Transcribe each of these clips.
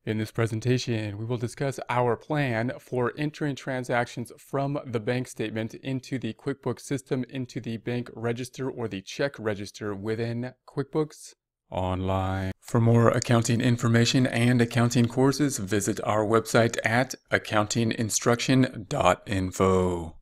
In this presentation, we will discuss our plan for entering transactions from the bank statement into the QuickBooks system into the bank register or the check register within QuickBooks Online. For more accounting information and accounting courses, visit our website at accountinginstruction.info.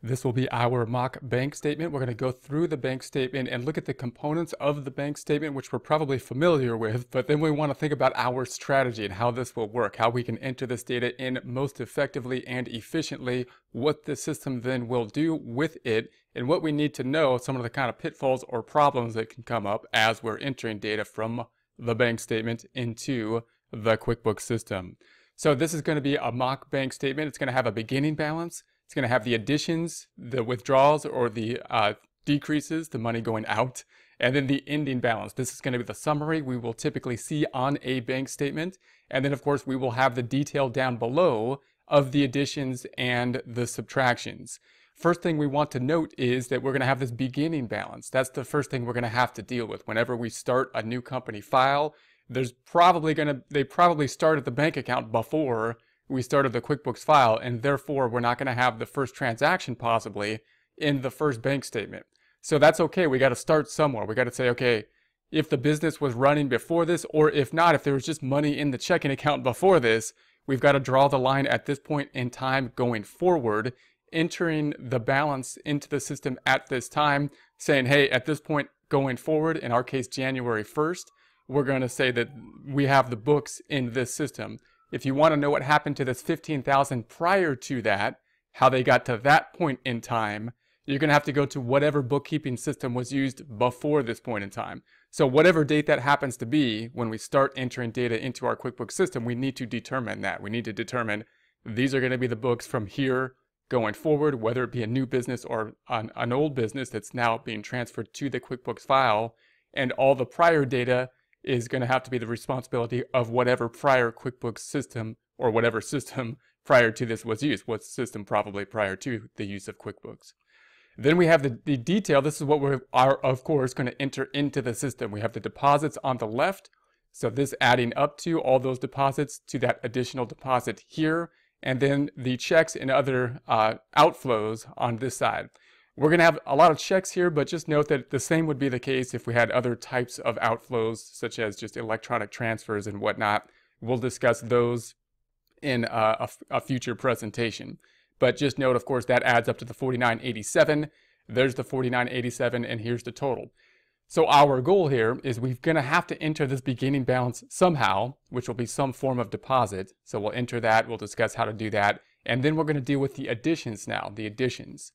This will be our mock bank statement. We're going to go through the bank statement and look at the components of the bank statement, which we're probably familiar with, but then we want to think about our strategy and how this will work, how we can enter this data in most effectively and efficiently, what the system then will do with it, and what we need to know, some of the kind of pitfalls or problems that can come up as we're entering data from the bank statement into the QuickBooks system. So this is going to be a mock bank statement. It's going to have a beginning balance. It's going to have the additions, the withdrawals, or the decreases, the money going out, and then the ending balance. This is going to be the summary we will typically see on a bank statement. And then, of course, we will have the detail down below of the additions and the subtractions. First thing we want to note is that we're going to have this beginning balance. That's the first thing we're going to have to deal with. Whenever we start a new company file, they probably started the bank account before we started the QuickBooks file, and therefore we're not going to have the first transaction possibly in the first bank statement. So that's okay. We got to start somewhere. We got to say, okay, if the business was running before this, or if not, if there was just money in the checking account before this, we've got to draw the line at this point in time going forward, entering the balance into the system at this time, saying, hey, at this point going forward, in our case, January 1st, we're going to say that we have the books in this system. If you want to know what happened to this $15,000 prior to that, how they got to that point in time, you're going to have to go to whatever bookkeeping system was used before this point in time. So whatever date that happens to be, when we start entering data into our QuickBooks system, we need to determine that. We need to determine these are going to be the books from here going forward, whether it be a new business or an old business that's now being transferred to the QuickBooks file, and all the prior data is going to have to be the responsibility of whatever prior QuickBooks system or whatever system prior to this was used, what system probably prior to the use of QuickBooks. Then we have the detail. This is what we are, of course, going to enter into the system. We have the deposits on the left. So this adding up to all those deposits to that additional deposit here, and then the checks and other outflows on this side. We're going to have a lot of checks here, but just note that the same would be the case if we had other types of outflows, such as just electronic transfers and whatnot. We'll discuss those in a future presentation. But just note, of course, that adds up to the $49.87. There's the $49.87, and here's the total. So our goal here is we're going to have to enter this beginning balance somehow, which will be some form of deposit. So we'll enter that. We'll discuss how to do that. And then we're going to deal with the additions now, the additions.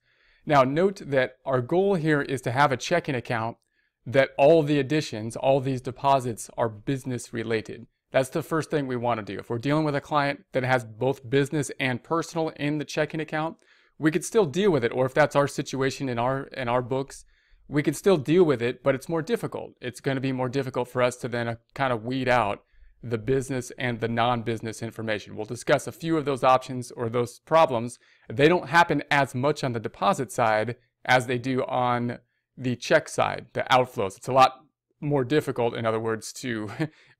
Now note that our goal here is to have a checking account that all the additions, all these deposits are business related. That's the first thing we want to do. If we're dealing with a client that has both business and personal in the checking account, we could still deal with it. Or if that's our situation in our books, we could still deal with it, but it's more difficult. It's going to be more difficult for us to then kind of weed out the business and the non-business information. We'll discuss a few of those options or those problems. They don't happen as much on the deposit side as they do on the check side, the outflows. It's a lot more difficult, in other words, to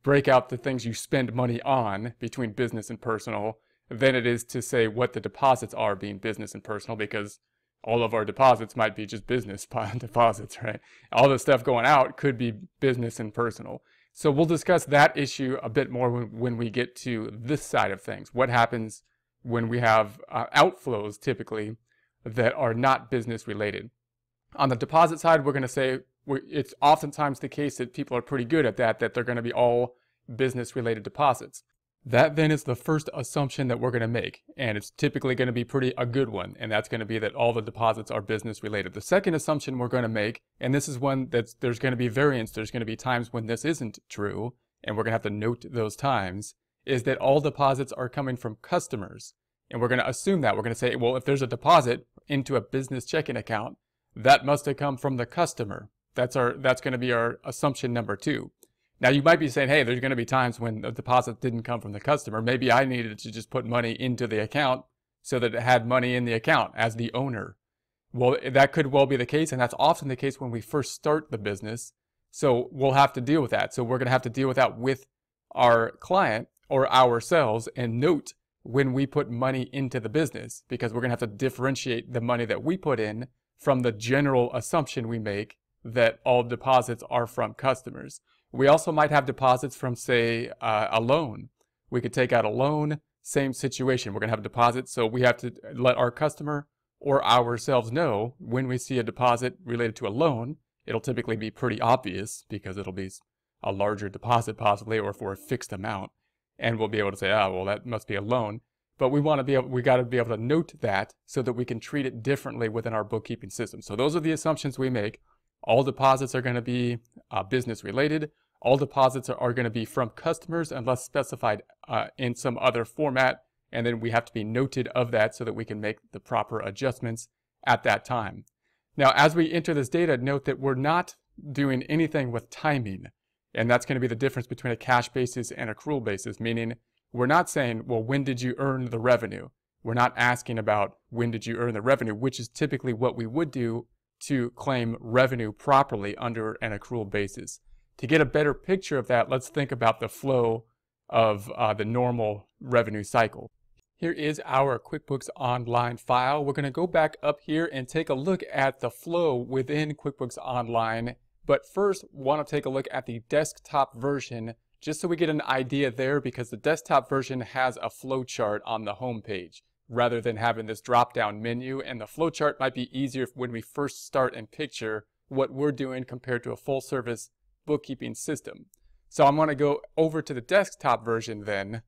break out the things you spend money on between business and personal than it is to say what the deposits are being business and personal, because all of our deposits might be just business deposits, right? All the stuff going out could be business and personal. So we'll discuss that issue a bit more when we get to this side of things. What happens when we have outflows typically that are not business related? On the deposit side, we're going to say it's oftentimes the case that people are pretty good at that they're going to be all business related deposits. That then is the first assumption that we're going to make, and it's typically going to be a good one, and that's going to be that all the deposits are business related. The second assumption we're going to make, and this is one that there's going to be variance, there's going to be times when this isn't true, and we're going to have to note those times, is that all deposits are coming from customers. And we're going to assume that. We're going to say, well, if there's a deposit into a business checking account, that must have come from the customer. That's going to be our assumption number 2. Now, you might be saying, hey, there's going to be times when the deposit didn't come from the customer. Maybe I needed to just put money into the account so that it had money in the account as the owner. Well, that could well be the case, and that's often the case when we first start the business. So we'll have to deal with that. So we're going to have to deal with that with our client or ourselves and note when we put money into the business, because we're going to have to differentiate the money that we put in from the general assumption we make that all deposits are from customers. We also might have deposits from, say, a loan. We could take out a loan, same situation. We're going to have deposits, so we have to let our customer or ourselves know when we see a deposit related to a loan. It'll typically be pretty obvious because it'll be a larger deposit possibly, or for a fixed amount. And we'll be able to say, oh, well, that must be a loan. But we got to be able to note that so that we can treat it differently within our bookkeeping system. So those are the assumptions we make. All deposits are going to be business related. All deposits are going to be from customers unless specified in some other format. And then we have to be noted of that so that we can make the proper adjustments at that time. Now, as we enter this data, note that we're not doing anything with timing. And that's going to be the difference between a cash basis and accrual basis, meaning we're not saying, well, when did you earn the revenue? We're not asking about when did you earn the revenue, which is typically what we would do to claim revenue properly under an accrual basis. To get a better picture of that, let's think about the flow of the normal revenue cycle. Here is our QuickBooks Online file. We're going to go back up here and take a look at the flow within QuickBooks Online. But first, want to take a look at the desktop version just so we get an idea there, because the desktop version has a flow chart on the home page rather than having this drop-down menu. And the flow chart might be easier when we first start and picture what we're doing compared to a full-service bookkeeping system. So I'm going to go over to the desktop version then.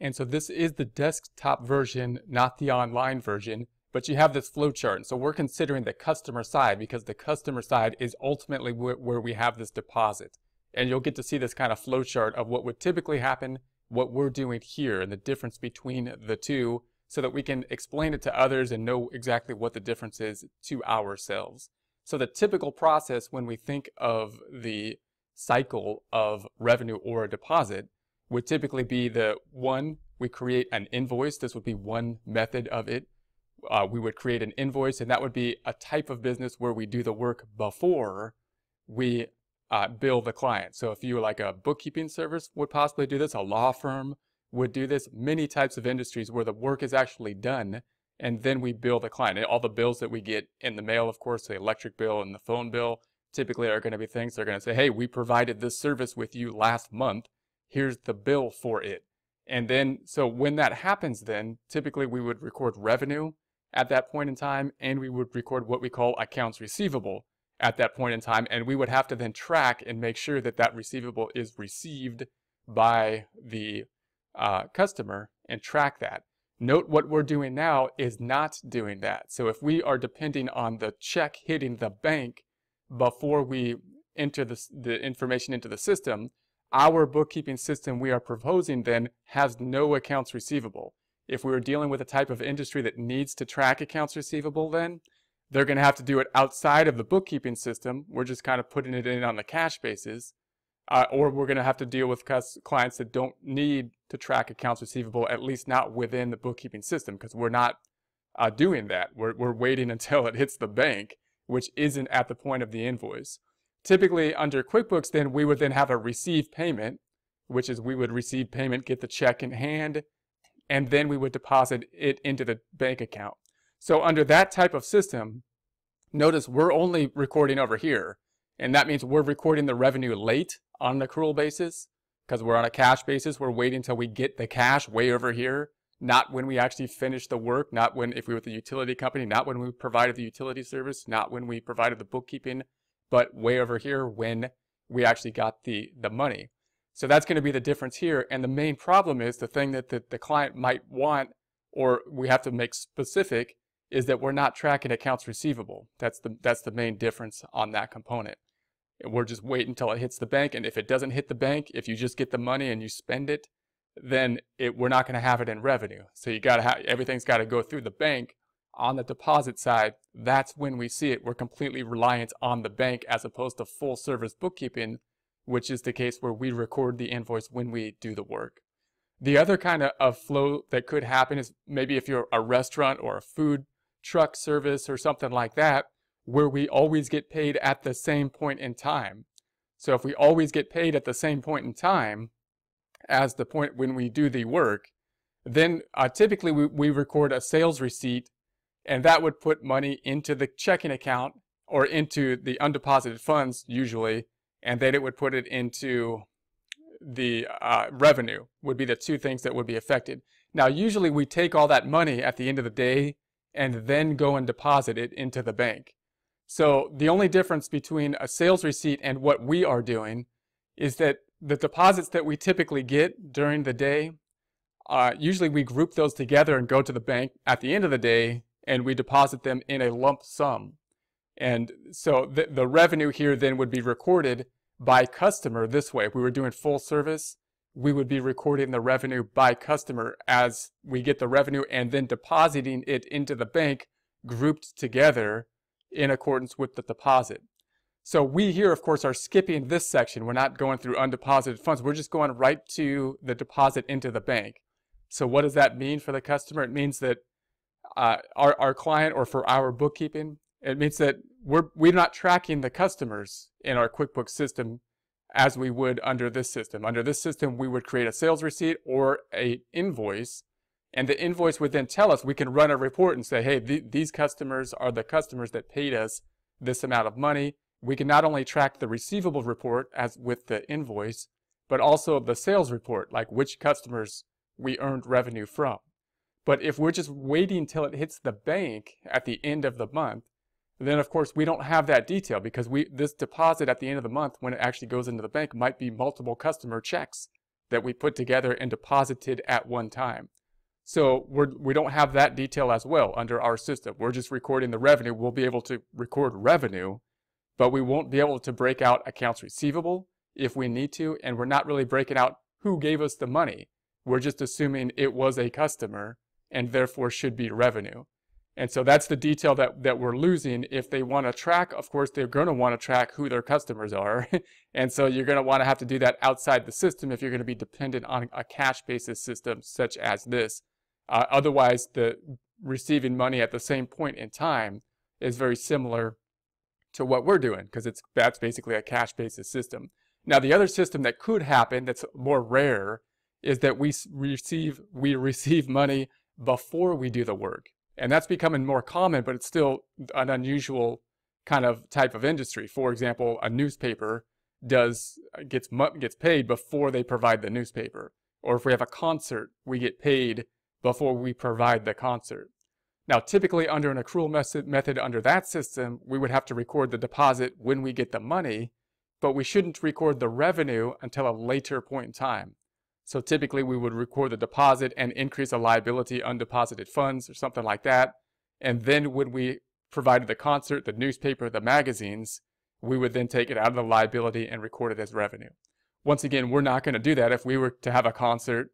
And so this is the desktop version, not the online version, but you have this flow chart. And so we're considering the customer side because the customer side is ultimately where we have this deposit. And you'll get to see this kind of flow chart of what would typically happen, what we're doing here, and the difference between the two so that we can explain it to others and know exactly what the difference is to ourselves. So the typical process when we think of the cycle of revenue or a deposit would typically be we create an invoice. This would be one method of it. We would create an invoice, and that would be a type of business where we do the work before we bill the client. So if you were like a bookkeeping service would possibly do this, a law firm would do this, many types of industries where the work is actually done, and then we bill the client. And all the bills that we get in the mail, of course, the electric bill and the phone bill, typically are going to be things they're going to say, hey, we provided this service with you last month. Here's the bill for it. And then, so when that happens, then typically we would record revenue at that point in time, and we would record what we call accounts receivable at that point in time. And we would have to then track and make sure that that receivable is received by the customer and track that. Note what we're doing now is not doing that. So if we are depending on the check hitting the bank before we enter the information into the system, our bookkeeping system we are proposing then has no accounts receivable. If we were dealing with a type of industry that needs to track accounts receivable, then they're going to have to do it outside of the bookkeeping system. We're just kind of putting it in on the cash basis. Or we're going to have to deal with clients that don't need to track accounts receivable, at least not within the bookkeeping system, because we're not doing that. We're waiting until it hits the bank, which isn't at the point of the invoice. Typically under QuickBooks, then we would then have a receive payment, which is we would receive payment, get the check in hand, and then we would deposit it into the bank account. So under that type of system, notice we're only recording over here. And that means we're recording the revenue late on an accrual basis because we're on a cash basis. We're waiting until we get the cash way over here, not when we actually finish the work, not when, if we were with the utility company, not when we provided the utility service, not when we provided the bookkeeping, but way over here when we actually got the money. So that's going to be the difference here. And the main problem is the thing that the client might want, or we have to make specific, is that we're not tracking accounts receivable. That's the main difference on that component. We're just waiting until it hits the bank, and if it doesn't hit the bank, if you just get the money and you spend it, then we're not going to have it in revenue. So you got to have, everything's got to go through the bank. On the deposit side, that's when we see it. We're completely reliant on the bank as opposed to full service bookkeeping, which is the case where we record the invoice when we do the work. The other kind of flow that could happen is maybe if you're a restaurant or a food truck service or something like that, where we always get paid at the same point in time. So if we always get paid at the same point in time as the point when we do the work, then typically we record a sales receipt, and that would put money into the checking account or into the undeposited funds usually, and then it would put it into the revenue would be the two things that would be affected. Now, usually we take all that money at the end of the day and then go and deposit it into the bank. So the only difference between a sales receipt and what we are doing is that the deposits that we typically get during the day, usually we group those together and go to the bank at the end of the day and we deposit them in a lump sum. And so the revenue here then would be recorded by customer this way. If we were doing full service, we would be recording the revenue by customer as we get the revenue and then depositing it into the bank grouped together in accordance with the deposit. So we here, of course, are skipping this section. We're not going through undeposited funds. We're just going right to the deposit into the bank. So what does that mean for the customer? It means that our client, or for our bookkeeping, it means that we're not tracking the customers in our QuickBooks system as we would under this system. Under this system, we would create a sales receipt or an invoice, and the invoice would then tell us, we can run a report and say, hey, these customers are the customers that paid us this amount of money. We can not only track the receivable report as with the invoice, but also the sales report, like which customers we earned revenue from. But if we're just waiting till it hits the bank at the end of the month, then of course we don't have that detail, because this deposit at the end of the month, when it actually goes into the bank, might be multiple customer checks that we put together and deposited at one time. So we don't have that detail as well under our system. We're just recording the revenue. We'll be able to record revenue, but we won't be able to break out accounts receivable if we need to, and we're not really breaking out who gave us the money. We're just assuming it was a customer and therefore should be revenue. And so that's the detail that we're losing. If they want to track, of course, they're going to want to track who their customers are. And so you're going to want to have to do that outside the system if you're going to be dependent on a cash basis system such as this. Otherwise, the receiving money at the same point in time is very similar to what we're doing, because that's basically a cash basis system. Now, the other system that could happen that's more rare is that we receive money before we do the work. And that's becoming more common, but it's still an unusual kind of type of industry. For example, a newspaper gets paid before they provide the newspaper. Or if we have a concert, we get paid before we provide the concert. Now, typically under an accrual method under that system, we would have to record the deposit when we get the money, but we shouldn't record the revenue until a later point in time. So typically we would record the deposit and increase a liability undeposited funds or something like that. And then when we provided the concert, the newspaper, the magazines, we would then take it out of the liability and record it as revenue. Once again, we're not going to do that. If we were to have a concert,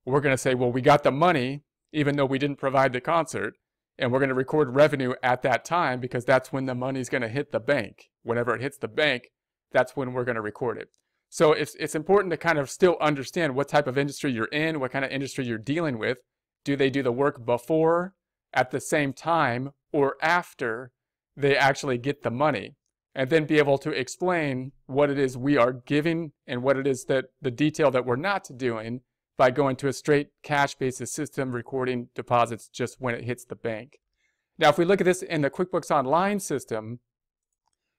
we're going to say, well, we got the money even though we didn't provide the concert, and we're going to record revenue at that time because that's when the money's going to hit the bank. Whenever it hits the bank, that's when we're going to record it. So it's important to kind of still understand what type of industry you're in, what kind of industry you're dealing with. Do they do the work before, at the same time, or after they actually get the money? And then be able to explain what it is we are giving and what it is that the detail that we're not doing by going to a straight cash basis system, recording deposits just when it hits the bank. Now, if we look at this in the QuickBooks Online system,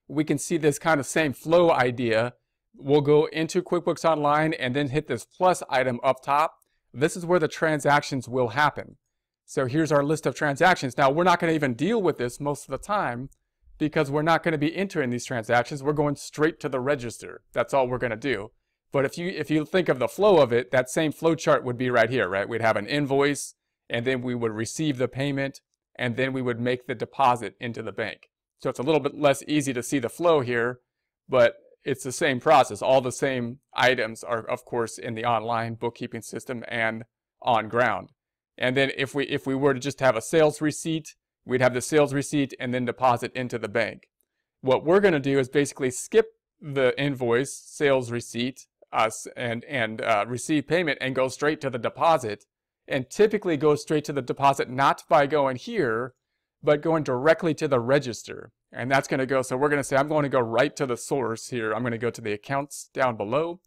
we can see this kind of same flow idea. We'll go into QuickBooks Online and then hit this plus item up top. This is where the transactions will happen. So here's our list of transactions. Now, we're not going to even deal with this most of the time because we're not going to be entering these transactions. We're going straight to the register. That's all we're going to do. But if you think of the flow of it, that same flow chart would be right here, right? We'd have an invoice, and then we would receive the payment, and then we would make the deposit into the bank. So it's a little bit less easy to see the flow here, but it's the same process. All the same items are, of course, in the online bookkeeping system and on ground. And then if we were to just have a sales receipt, we'd have the sales receipt and then deposit into the bank. What we're going to do is basically skip the invoice, sales receipt, and receive payment and go straight to the deposit, and typically go straight to the deposit not by going here, but going directly to the register. And that's going to go, so we're going to say I'm going to go right to the source here. I'm going to go to the accounts down below.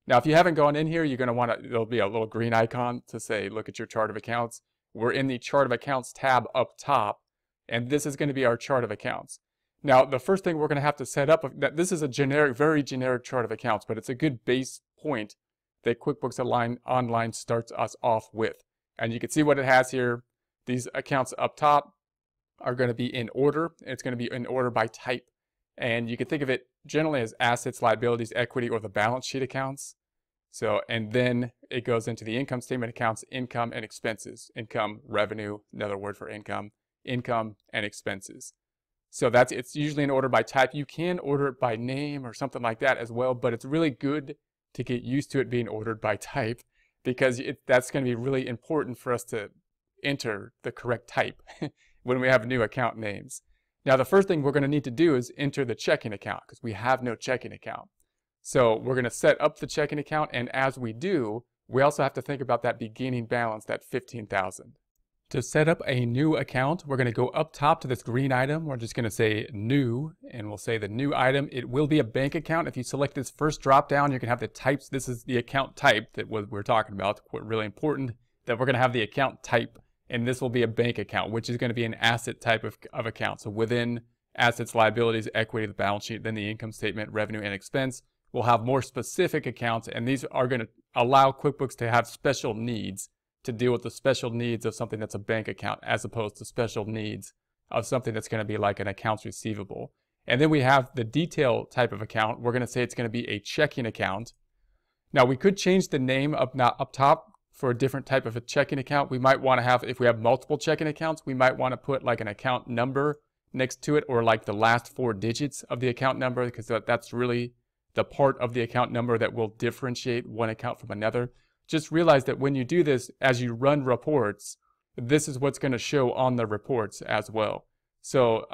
Now, if you haven't gone in here, you're going to want to, there'll be a little green icon to say, look at your chart of accounts. We're in the chart of accounts tab up top, and this is going to be our chart of accounts. Now, the first thing we're going to have to set up, this is a generic, very generic chart of accounts, but it's a good base point that QuickBooks Online starts us off with. And you can see what it has here. These accounts up top are going to be in order. It's going to be in order by type. And you can think of it generally as assets, liabilities, equity, or the balance sheet accounts. So, and then it goes into the income statement accounts, income and expenses. Income, revenue, another word for income, income and expenses. So it's usually in order by type. You can order it by name or something like that as well, but it's really good to get used to it being ordered by type, because that's going to be really important for us to enter the correct type when we have new account names. Now, the first thing we're going to need to do is enter the checking account, because we have no checking account. So we're going to set up the checking account, and as we do, we also have to think about that beginning balance, that $15,000. To set up a new account, we're going to go up top to this green item. We're just going to say new, and we'll say the new item. It will be a bank account. If you select this first drop down, you can have the types. This is the account type that we're talking about. Really important that we're going to have the account type, and this will be a bank account, which is going to be an asset type of account. So within assets, liabilities, equity, the balance sheet, then the income statement, revenue, and expense, we'll have more specific accounts, and these are going to allow QuickBooks to have special needs to deal with the special needs of something that's a bank account, as opposed to special needs of something that's going to be like an accounts receivable. And then we have the detail type of account. We're going to say it's going to be a checking account. Now, we could change the name up top for a different type of a checking account. We might want to have, if we have multiple checking accounts, we might want to put like an account number next to it, or like the last 4 digits of the account number, because that's really the part of the account number that will differentiate one account from another. Just realize that when you do this, as you run reports, this is what's going to show on the reports as well. So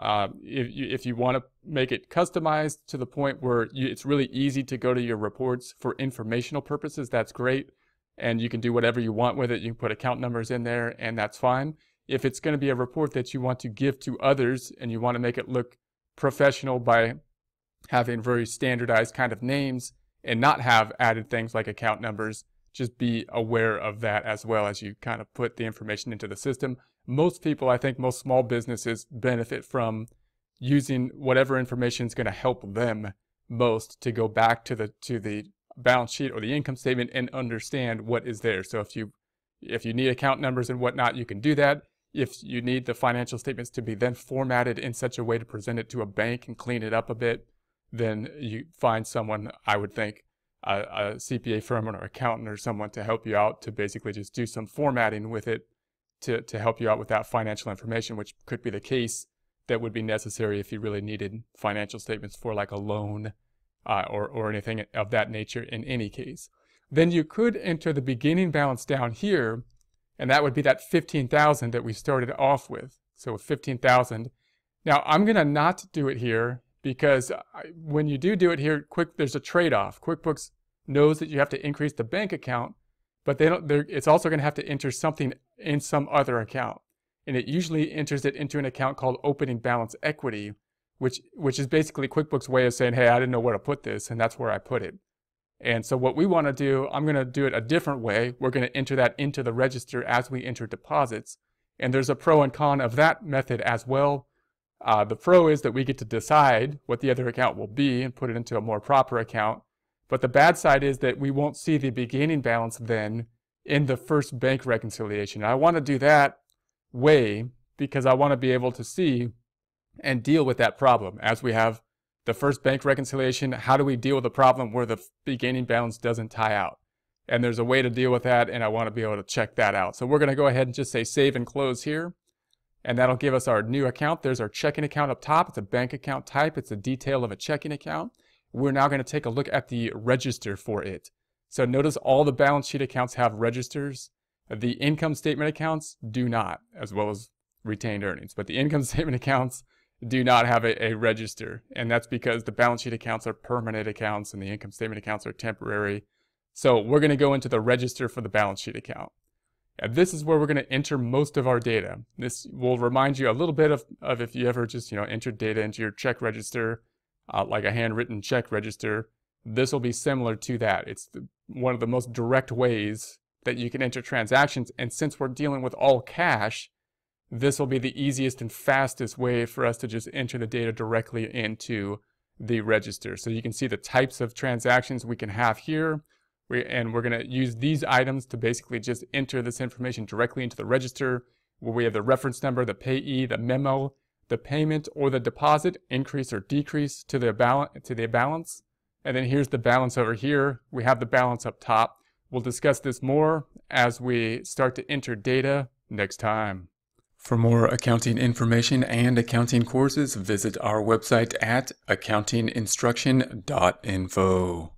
if you want to make it customized to the point where it's really easy to go to your reports for informational purposes, that's great. And you can do whatever you want with it. You can put account numbers in there, and that's fine. If it's going to be a report that you want to give to others and you want to make it look professional by having very standardized kind of names and not have added things like account numbers, just be aware of that as well as you kind of put the information into the system. Most people, I think most small businesses benefit from using whatever information is going to help them most to go back to the balance sheet or the income statement and understand what is there. So if you need account numbers and whatnot, you can do that. If you need the financial statements to be then formatted in such a way to present it to a bank and clean it up a bit, then you find someone, I would think, a CPA firm or an accountant or someone to help you out to basically just do some formatting with it to help you out with that financial information, which could be the case that would be necessary if you really needed financial statements for like a loan or anything of that nature in any case. Then you could enter the beginning balance down here, and that would be that $15,000 that we started off with. So $15,000. Now I'm going to not do it here, because when you do it here, there's a trade-off. QuickBooks knows that you have to increase the bank account, but it's also going to have to enter something in some other account. And it usually enters it into an account called opening balance equity, which is basically QuickBooks' way of saying, hey, I didn't know where to put this, and that's where I put it. And so what we want to do, I'm going to do it a different way. We're going to enter that into the register as we enter deposits. And there's a pro and con of that method as well. The pro is that we get to decide what the other account will be and put it into a more proper account. But the bad side is that we won't see the beginning balance then in the first bank reconciliation. I want to do that way because I want to be able to see and deal with that problem. As we have the first bank reconciliation, how do we deal with the problem where the beginning balance doesn't tie out? And there's a way to deal with that, and I want to be able to check that out. So we're going to go ahead and just say save and close here. And that'll give us our new account. There's our checking account up top. It's a bank account type. It's a detail of a checking account. We're now going to take a look at the register for it. So notice all the balance sheet accounts have registers. The income statement accounts do not, as well as retained earnings. But the income statement accounts do not have a register. And that's because the balance sheet accounts are permanent accounts and the income statement accounts are temporary. So we're going to go into the register for the balance sheet account. And this is where we're going to enter most of our data. This will remind you a little bit of if you ever just, entered data into your check register, like a handwritten check register. This will be similar to that. It's one of the most direct ways that you can enter transactions. And since we're dealing with all cash, this will be the easiest and fastest way for us to just enter the data directly into the register. So you can see the types of transactions we can have here. And we're going to use these items to basically just enter this information directly into the register, where we have the reference number, the payee, the memo, the payment or the deposit, increase or decrease to the balance. And then here's the balance over here. We have the balance up top. We'll discuss this more as we start to enter data next time. For more accounting information and accounting courses, visit our website at accountinginstruction.info.